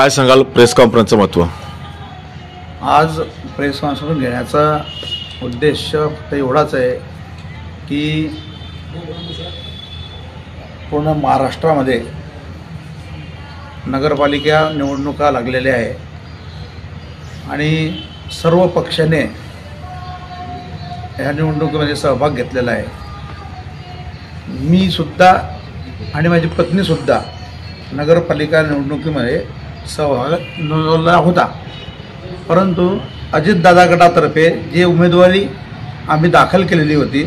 काय सांगाल प्रेस कॉन्फरन्सचं महत्त्व? आज प्रेस कॉन्फरन्स घेण्याचा उद्देश फक्त एवढाच आहे की पूर्ण महाराष्ट्रामध्ये नगरपालिका निवडणुका लागलेल्या आहे आणि सर्व पक्षाने ह्या निवडणुकीमध्ये सहभाग घेतलेला आहे. मी सुद्धा आणि माझी पत्नीसुद्धा नगरपालिका निवडणुकीमध्ये सहभाग नोंदवला होता. परंतु अजितदादा गटातर्फे जे उमेदवारी आम्ही दाखल केलेली होती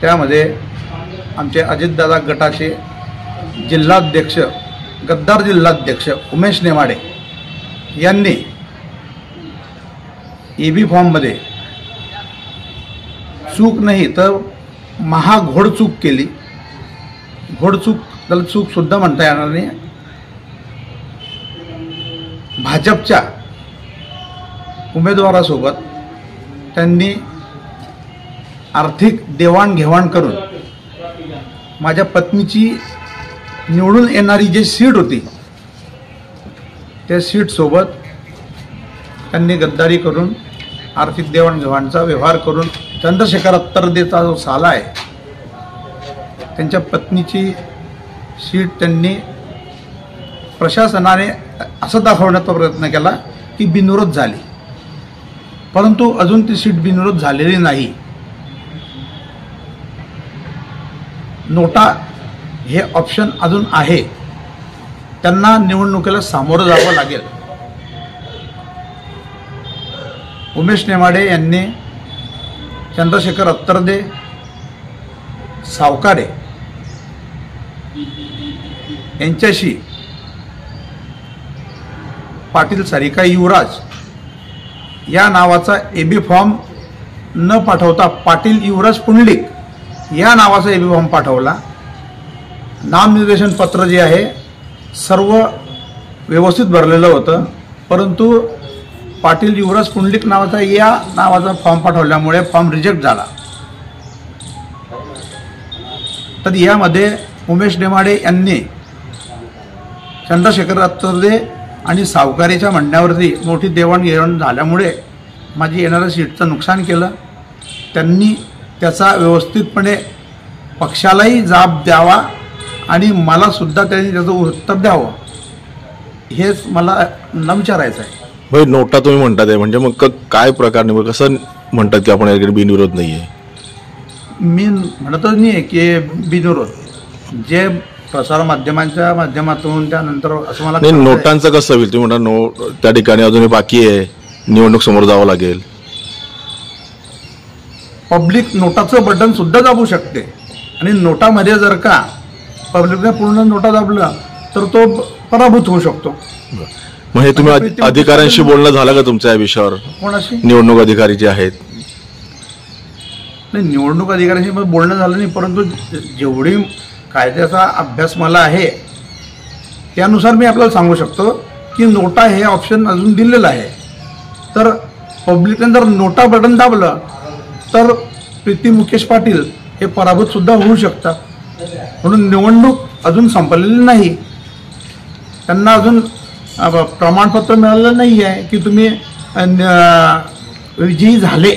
त्यामध्ये आमचे अजितदादा गटाचे जिल्हाध्यक्ष गद्दार जिल्हाध्यक्ष उमेश नेमाडे यांनी EB फॉर्ममध्ये चूक नाही तर महाघोडचूक केली. घोडचूक त्याला चूकसुद्धा म्हणता येणार नाही. भाजपच्या उमेदवारासोबत त्यांनी आर्थिक देवाणघेवाण करून माझ्या पत्नीची निवडून येणारी जी सीट होती त्या सीटसोबत त्यांनी गद्दारी करून आर्थिक देवाणघेवाणचा व्यवहार करून चंद्रशेखर अत्तरदेचा जो साला आहे त्यांच्या पत्नीची सीट त्यांनी प्रशासनाने असं दाखवण्याचा प्रयत्न केला की बिनविरोध झाली, परंतु अजून ती सीट बिनविरोध झालेली नाही. नोटा हे ऑप्शन अजून आहे, त्यांना निवडणुकीला सामोरं जावं लागेल. उमेश नेमाडे यांनी चंद्रशेखर अत्तरदे, सावकारे यांच्याशी पाटील सारिका युवराज या नावाचा EB फॉर्म न पाठवता पाटील युवराज पुंडलिक या नावाचा EB फॉर्म पाठवला. नामनिर्देशन पत्र जे आहे सर्व व्यवस्थित भरलेलं होतं, परंतु पाटील युवराज पुंडलिक नावाचा फॉर्म पाठवल्यामुळे फॉर्म रिजेक्ट झाला. तर यामध्ये उमेश नेमाडे यांनी चंद्रशेखर अत्तरदे आणि सावकारीच्या म्हणण्यावरती मोठी देवाणघेवाण झाल्यामुळे माझी येणाऱ्या सीटचं नुकसान केलं. त्यांनी त्याचा व्यवस्थितपणे पक्षालाही जाब द्यावा आणि मला सुद्धा त्यांनी त्याचं उत्तर द्यावं हेच मला न विचारायचं आहे. भाई नोटा तुम्ही म्हणतात आहे म्हणजे मग काय प्रकार नेमकं कसं म्हणतात की आपण याकडे बिनविरोध नाही आहे? मी म्हणतच नाही आहे की बिनविरोध. जे प्रसारमाध्यमांच्या माध्यमातून त्यानंतर असं मला नाही नोटांचं कसं होईल? तुम्ही म्हणता त्या ठिकाणी अजूनही बाकी आहे, निवडणूक समोर जावं लागेल. पब्लिक नोटाचं बटन सुद्धा दाबू शकते आणि नोटामध्ये जर का पब्लिकने पूर्ण नोटा दाबलं तर तो पराभूत होऊ शकतो. मग हे तुम्ही अधिकाऱ्यांशी बोलणं झालं का तुमच्या या विषयावर? कोणाशी? निवडणूक अधिकारी जे आहेत. नाही, निवडणूक अधिकाऱ्यांशी बोलणं झालं नाही, परंतु जेवढी कायद्याचा अभ्यास मला आहे त्यानुसार मी आपल्याला सांगू शकतो की नोटा हे ऑप्शन अजून दिलेलं आहे. तर पब्लिकने जर नोटा बटन दाबलं तर प्रीती मुकेश पाटील हे पराभूत सुद्धा होऊ शकतात. म्हणून निवडणूक अजून संपलेली नाही. त्यांना अजून प्रमाणपत्र मिळालेलं नाही आहे की तुम्ही विजयी झाले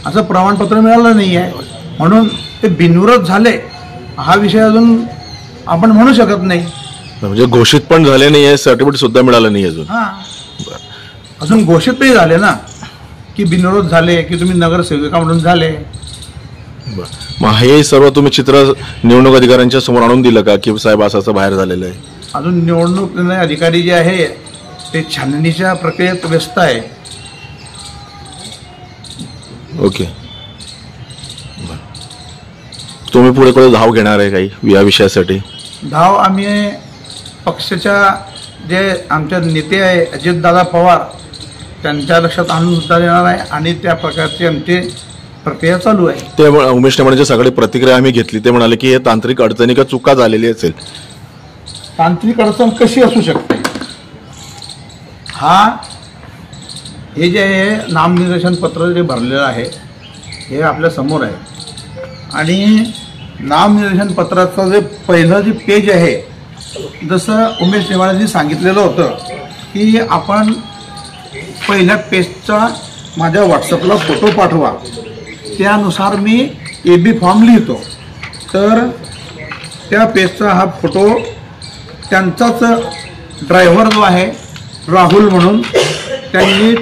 असं प्रमाणपत्र मिळालं नाही आहे, म्हणून ते बिनविरोध झाले हा विषय अजून आपण म्हणू शकत नाही. म्हणजे घोषित पण झाले नाही आहे, सर्टिफिकेट सुद्धा मिळालं नाही अजून. अजून घोषित नाही झाले ना की बिनविरोध झाले की तुम्ही नगरसेविका म्हणून झाले. मग हे सर्व तुम्ही चित्र निवडणूक अधिकाऱ्यांच्या समोर आणून दिलं का की साहेब असं बाहेर झालेलं आहे? अजून निवडणूक अधिकारी जे आहे ते छाननीच्या प्रक्रियेत व्यस्त आहे. ओके, तुम्ही पुढे पुढे धाव घेणार आहे काही या विषयासाठी? धाव आम्ही पक्षाच्या जे आमचे नेते आहे अजितदादा पवार त्यांच्या लक्षात आणून सुद्धा देणार आहे आणि त्या प्रकारची आमची प्रक्रिया चालू आहे. ते उमेश नेमाडेंची सगळी प्रतिक्रिया आम्ही घेतली. ते म्हणाले की हे तांत्रिक अडचणी का चुका झालेली असेल. तांत्रिक अडचण कशी असू शकते? हे जे आहे नामनिर्देशन पत्र जे भरलेलं आहे हे आपल्या समोर आहे आणि नामनिर्देशन पत्राचं जे पहिलं जे पेज आहे जसं उमेश नेमाळेंनी सांगितलेलं होतं की आपण पहिल्या पेजचा माझ्या व्हॉट्सअपला फोटो पाठवा, त्यानुसार मी AB फॉर्म लिहितो. तर त्या पेजचा हा फोटो त्यांचाच ड्रायव्हर जो आहे राहुल म्हणून, त्यांनी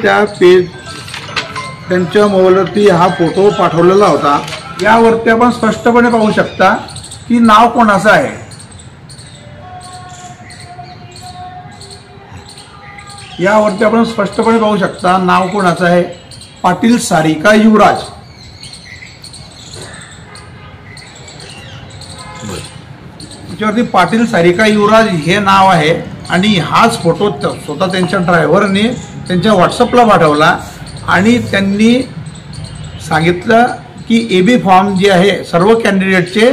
त्यांच्या मोबाईलवरती हा फोटो पाठवलेला होता. यावरती आपण स्पष्टपणे पाहू शकता की नाव कोणाचं आहे. यावरती आपण स्पष्टपणे पाहू शकता नाव कोणाचं आहे, पाटील सारिका युवराज. त्याच्यावरती पाटील सारिका युवराज हे नाव आहे आणि हाच फोटो स्वतः त्यांच्या ड्रायव्हरने त्यांच्या व्हॉट्सअपला पाठवला आणि त्यांनी सांगितलं की AB फॉर्म जे आहे सर्व कॅन्डिडेटचे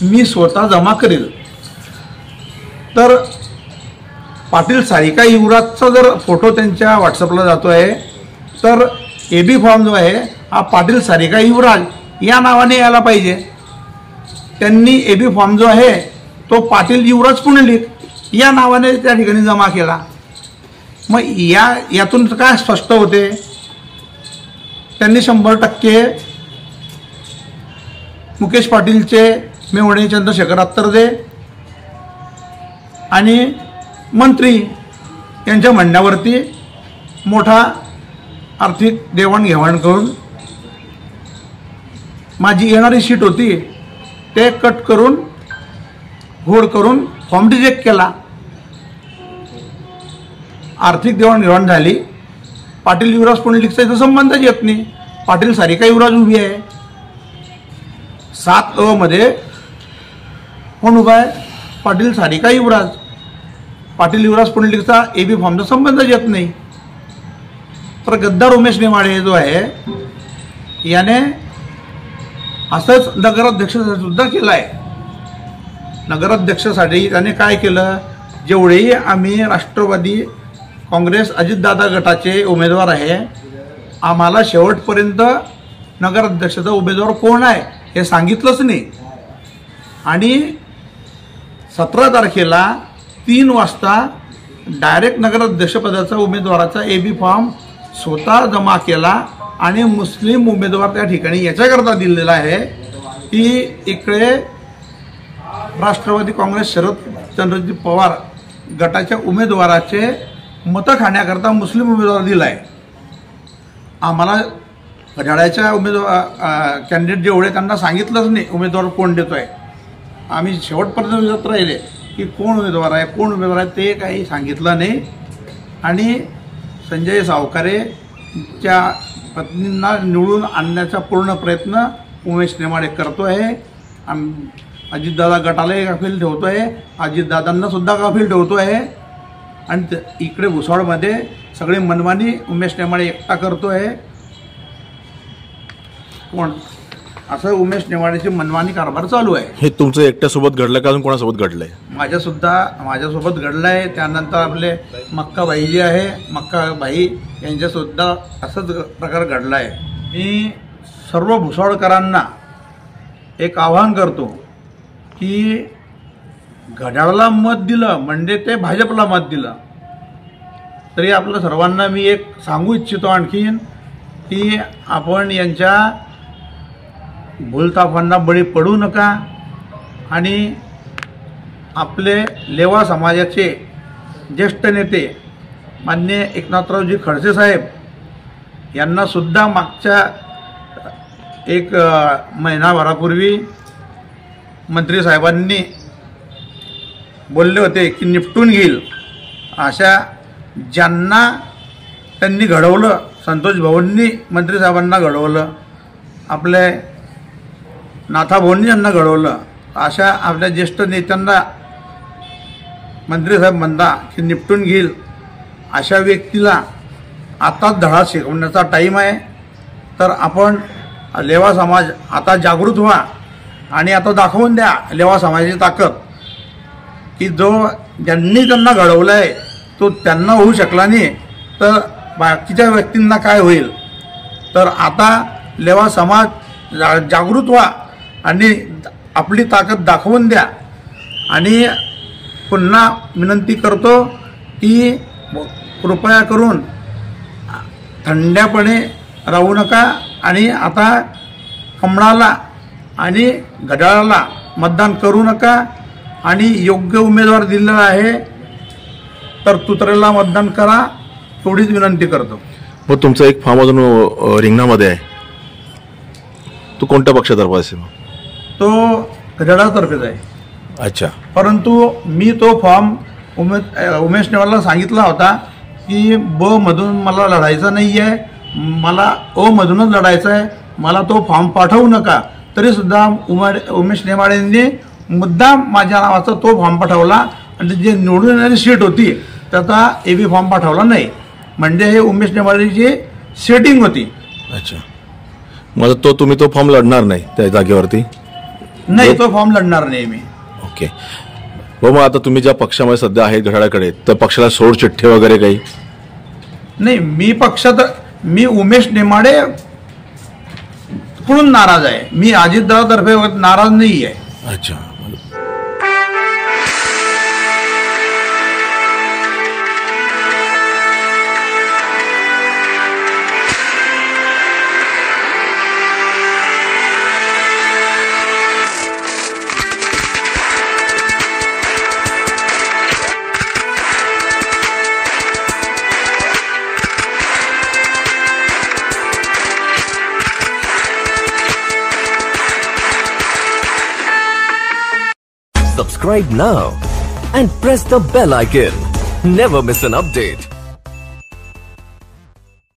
मी स्वतः जमा करेल. तर पाटील सारिका युवराजचा जर फोटो त्यांच्या व्हॉट्सअपला जातो आहे तर AB फॉर्म जो आहे हा पाटील सारिका युवराज या नावाने यायला पाहिजे. त्यांनी AB फॉर्म जो आहे तो पाटील युवराज पुंडलिक या नावाने त्या ठिकाणी जमा केला. मग यातून काय स्पष्ट होते, त्यांनी 100% मुकेश पाटीलचे मेवणे चंद्रशेखर अत्तरदे आणि मंत्री यांच्या म्हणण्यावरती मोठा आर्थिक देवाणघेवाण करून माझी येणारी शीट होती ते कट करून घोड करून फॉर्म रिजेक्ट केला. आर्थिक देवाणघेवाण झाली. पाटील युवराज पुंडलिकचा इथं संबंधच येत नाही. पाटील सारिका युवराज उभी आहे. 7A मध्ये कोण उभा आहे, पाटील सारिका युवराज. पाटील युवराज पुंडलिकचा AB फॉर्मचा संबंधच येत नाही. तर गद्दार उमेश नेमाळे जो आहे याने असंच नगराध्यक्षासाठी सुद्धा केलं आहे. नगराध्यक्षासाठी त्याने काय केलं, जेवढेही आम्ही राष्ट्रवादी काँग्रेस अजितदादा गटाचे उमेदवार आहे, आम्हाला शेवटपर्यंत नगराध्यक्षाचा उमेदवार कोण आहे हे सांगितलंच नाही. आणि 17 तारखेला 3 वाजता डायरेक्ट नगराध्यक्षपदाचा उमेदवाराचा AB फॉर्म स्वतः जमा केला आणि मुस्लिम उमेदवार त्या ठिकाणी याच्याकरता दिलेला आहे की इकडे राष्ट्रवादी काँग्रेस शरदचंद्रजी पवार गटाच्या उमेदवाराचे मतं खाण्याकरता मुस्लिम उमेदवार दिला आहे. आम्हाला घड्याळ्याच्या उमेदवार कॅन्डिडेट जेवढे त्यांना सांगितलंच नाही उमेदवार कोण देतो आहे. आम्ही शेवटपर्यंत विचारत राहिले की कोण उमेदवार आहे, कोण उमेदवार आहे, ते काही सांगितलं नाही. आणि संजय सावकारेच्या पत्नींना निवडून आणण्याचा पूर्ण प्रयत्न उमेश नेमाळे करतो आहे. अजितदादा गटालाही गाफील ठेवतो आहे, अजितदादांना सुद्धा गाफील ठेवतो आहे. आणि इकडे भुसावळमध्ये सगळे मनमानी उमेश नेमाळे एकटा करतो आहे. कोण असं उमेश नेमाळेची मनमानी कारभार चालू आहे. हे तुमचं एकट्यासोबत घडलं का अजून कोणासोबत घडलंय? माझ्यासोबत घडलं आहे. त्यानंतर आपले मक्काबाई जे आहे, मक्काबाई यांच्यासुद्धा असंच प्रकार घडला आहे. मी सर्व भुसावळकरांना एक आवाहन करतो की घड्याळाला मत दिलं म्हणजे ते भाजपला मत दिलं तरी आपलं सर्वांना मी एक सांगू इच्छितो आणखीन की आपण यांच्या भूलथापांना बळी पडू नका. आणि आपले लेवा समाजाचे ज्येष्ठ नेते माननीय एकनाथरावजी खडसे साहेब यांनासुद्धा मागच्या एक महिनाभरापूर्वी मंत्री साहेबांनी बोलले होते की निपटून घेईल. अशा ज्यांना त्यांनी घडवलं, संतोष भाऊंनी मंत्री साहेबांना घडवलं, आपले नाथाभाऊंनी यांना घडवलं, अशा आपल्या ज्येष्ठ नेत्यांना मंत्री साहेब म्हणता की निपटून घेईल. अशा व्यक्तीला आताच धडा शिकवण्याचा टाईम आहे. तर आपण लेवा समाज आता जागृत व्हा आणि आता दाखवून द्या लेवा समाजाची ताकद की ज्यांनी त्यांना घडवलं आहे तो त्यांना होऊ शकला नाही तर बाकीच्या व्यक्तींना काय होईल. तर आता लेवा समाज जागृत व्हा आणि आपली ताकद दाखवून द्या. आणि पुन्हा विनंती करतो की कृपया करून थंड्यापणे राहू नका आणि आता कमळाला आणि घड्याळाला मतदान करू नका आणि योग्य उमेदवार दिलेला आहे तर तुतरेला मतदान करा एवढीच विनंती करतो. मग तुमचा एक फॉर्म अजून रिंगणामध्ये आहे, तो कोणत्या पक्षातर्फे असेल? तो घड्याळातर्फेच आहे. अच्छा. परंतु मी तो फॉर्म उमेश नेवारला सांगितला होता की ब मधून मला लढायचं नाही आहे, मला अ मधूनच लढायचं आहे, मला तो फॉर्म पाठवू नका. तरीसुद्धा उमेश नेमाडेंनी मुद्दाम माझ्या नावाचा तो फॉर्म पाठवला आणि जे निवडून येणारी सीट होती त्याचा AB फॉर्म पाठवला नाही. म्हणजे हे उमेश नेमाडेची सेटिंग होती. अच्छा. मग तुम्ही तो फॉर्म लढणार नाही त्या जागेवरती? नाही, तो फॉर्म लढणार नाही मी. ओके. मग आता तुम्ही ज्या पक्षामध्ये सध्या आहेत घड्याळाकडे, तर पक्षाला सोड चिठ्ठी वगैरे काही? नाही, मी उमेश नेमाडे कडून नाराज आहे, मी अजितदादातर्फे नाराज नाही आहे. अच्छा. Subscribe now and press the bell icon. Never miss an update.